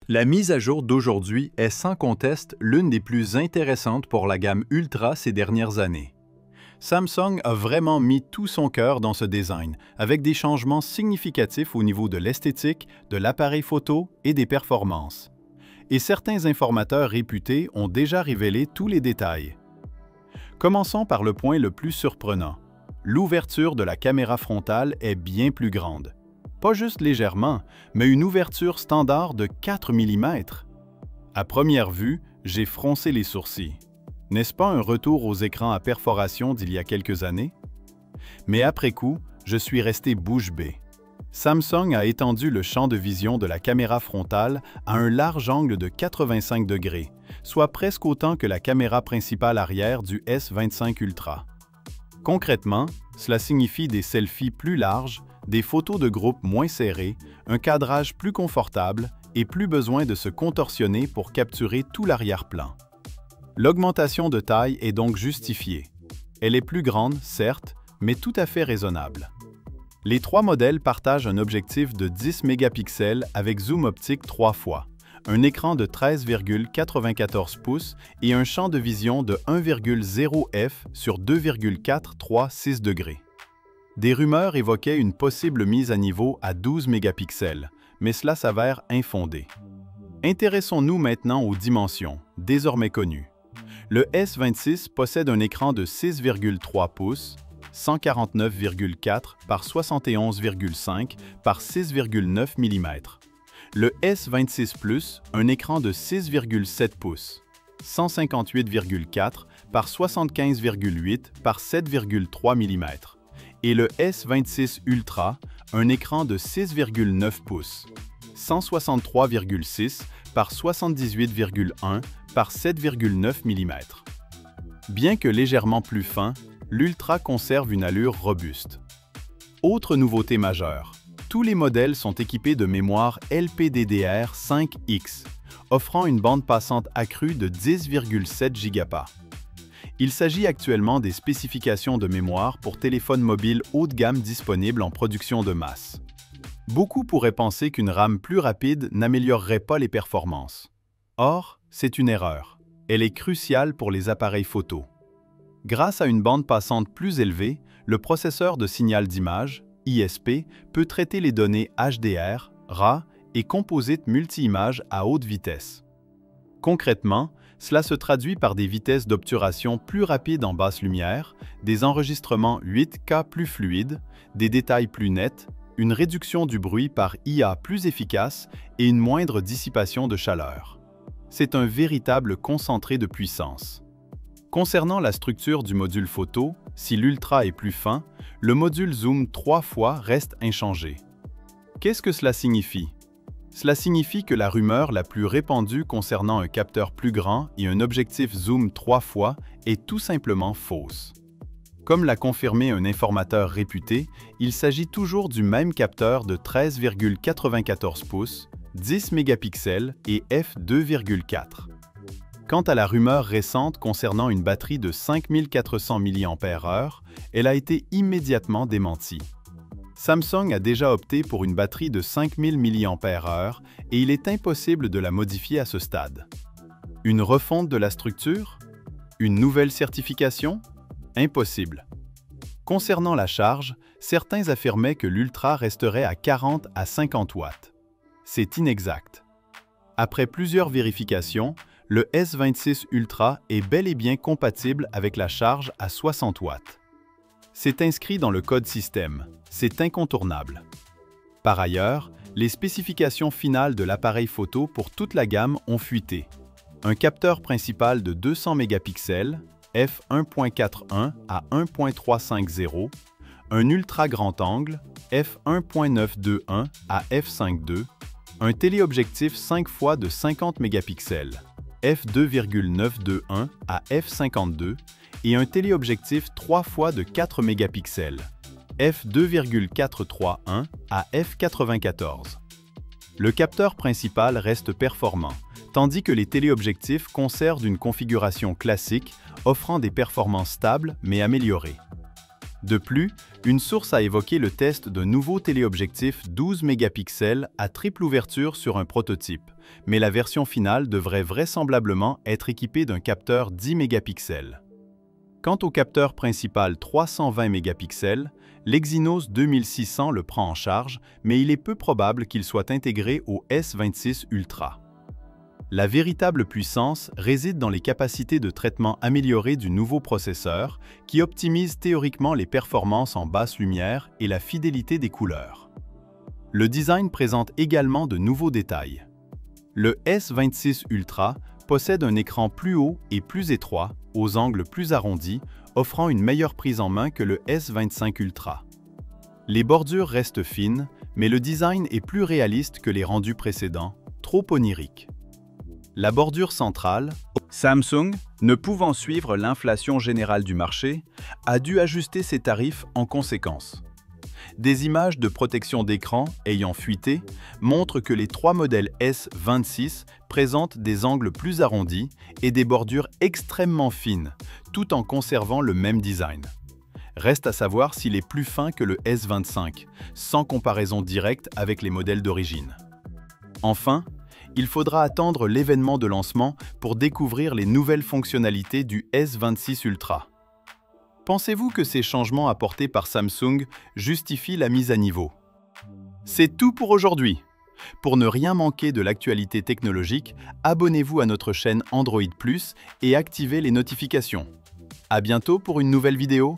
La mise à jour d'aujourd'hui est sans conteste l'une des plus intéressantes pour la gamme Ultra ces dernières années. Samsung a vraiment mis tout son cœur dans ce design, avec des changements significatifs au niveau de l'esthétique, de l'appareil photo et des performances. Et certains informateurs réputés ont déjà révélé tous les détails. Commençons par le point le plus surprenant. L'ouverture de la caméra frontale est bien plus grande. Pas juste légèrement, mais une ouverture standard de 4 mm. À première vue, j'ai froncé les sourcils. N'est-ce pas un retour aux écrans à perforation d'il y a quelques années? Mais après coup, je suis resté bouche bée. Samsung a étendu le champ de vision de la caméra frontale à un large angle de 85 degrés, soit presque autant que la caméra principale arrière du S25 Ultra. Concrètement, cela signifie des selfies plus larges, des photos de groupe moins serrées, un cadrage plus confortable et plus besoin de se contorsionner pour capturer tout l'arrière-plan. L'augmentation de taille est donc justifiée. Elle est plus grande, certes, mais tout à fait raisonnable. Les trois modèles partagent un objectif de 10 mégapixels avec zoom optique 3 fois, un écran de 13,94 pouces et un champ de vision de 1,0 f sur 2,436 degrés. Des rumeurs évoquaient une possible mise à niveau à 12 mégapixels, mais cela s'avère infondé. Intéressons-nous maintenant aux dimensions, désormais connues. Le S26 possède un écran de 6,3 pouces, 149,4 par 71,5 par 6,9 mm. Le S26 Plus, un écran de 6,7 pouces, 158,4 par 75,8 par 7,3 mm. Et le S26 Ultra, un écran de 6,9 pouces, 163,6 par 78,1 par 7,9 mm. Bien que légèrement plus fin, l'Ultra conserve une allure robuste. Autre nouveauté majeure, tous les modèles sont équipés de mémoire LPDDR5X, offrant une bande passante accrue de 10,7 Go. Il s'agit actuellement des spécifications de mémoire pour téléphones mobiles haut de gamme disponibles en production de masse. Beaucoup pourraient penser qu'une RAM plus rapide n'améliorerait pas les performances. Or, c'est une erreur. Elle est cruciale pour les appareils photo. Grâce à une bande passante plus élevée, le processeur de signal d'image, ISP, peut traiter les données HDR, RAW et composites multi-images à haute vitesse. Concrètement, cela se traduit par des vitesses d'obturation plus rapides en basse lumière, des enregistrements 8K plus fluides, des détails plus nets, une réduction du bruit par IA plus efficace et une moindre dissipation de chaleur. C'est un véritable concentré de puissance. Concernant la structure du module photo, si l'Ultra est plus fin, le module zoom 3 fois reste inchangé. Qu'est-ce que cela signifie? Cela signifie que la rumeur la plus répandue concernant un capteur plus grand et un objectif zoom 3 fois est tout simplement fausse. Comme l'a confirmé un informateur réputé, il s'agit toujours du même capteur de 13,94 pouces, 10 mégapixels et f2,4. Quant à la rumeur récente concernant une batterie de 5400 mAh, elle a été immédiatement démentie. Samsung a déjà opté pour une batterie de 5000 mAh et il est impossible de la modifier à ce stade. Une refonte de la structure? Une nouvelle certification? Impossible. Concernant la charge, certains affirmaient que l'Ultra resterait à 40 à 50 watts. C'est inexact. Après plusieurs vérifications, le S26 Ultra est bel et bien compatible avec la charge à 60 watts. C'est inscrit dans le code système, c'est incontournable. Par ailleurs, les spécifications finales de l'appareil photo pour toute la gamme ont fuité. Un capteur principal de 200 mégapixels, f1.41 à 1.350, un ultra grand angle, f1.921 à f5.2, un téléobjectif 5 fois de 50 mégapixels, f2.921 à f52, et un téléobjectif 3 fois de 4 mégapixels, f2.431 à f94. Le capteur principal reste performant, tandis que les téléobjectifs conservent une configuration classique offrant des performances stables mais améliorées. De plus, une source a évoqué le test d'un nouveau téléobjectif 12 mégapixels à triple ouverture sur un prototype, mais la version finale devrait vraisemblablement être équipée d'un capteur 10 mégapixels. Quant au capteur principal 320 mégapixels, l'Exynos 2600 le prend en charge, mais il est peu probable qu'il soit intégré au S26 Ultra. La véritable puissance réside dans les capacités de traitement améliorées du nouveau processeur, qui optimise théoriquement les performances en basse lumière et la fidélité des couleurs. Le design présente également de nouveaux détails. Le S26 Ultra possède un écran plus haut et plus étroit, aux angles plus arrondis, offrant une meilleure prise en main que le S25 Ultra. Les bordures restent fines, mais le design est plus réaliste que les rendus précédents, trop oniriques. La bordure centrale, Samsung, ne pouvant suivre l'inflation générale du marché, a dû ajuster ses tarifs en conséquence. Des images de protection d'écran ayant fuité montrent que les trois modèles S26 présentent des angles plus arrondis et des bordures extrêmement fines, tout en conservant le même design. Reste à savoir s'il est plus fin que le S25, sans comparaison directe avec les modèles d'origine. Enfin, il faudra attendre l'événement de lancement pour découvrir les nouvelles fonctionnalités du S26 Ultra. Pensez-vous que ces changements apportés par Samsung justifient la mise à niveau? C'est tout pour aujourd'hui. Pour ne rien manquer de l'actualité technologique, abonnez-vous à notre chaîne Android Plus et activez les notifications. À bientôt pour une nouvelle vidéo.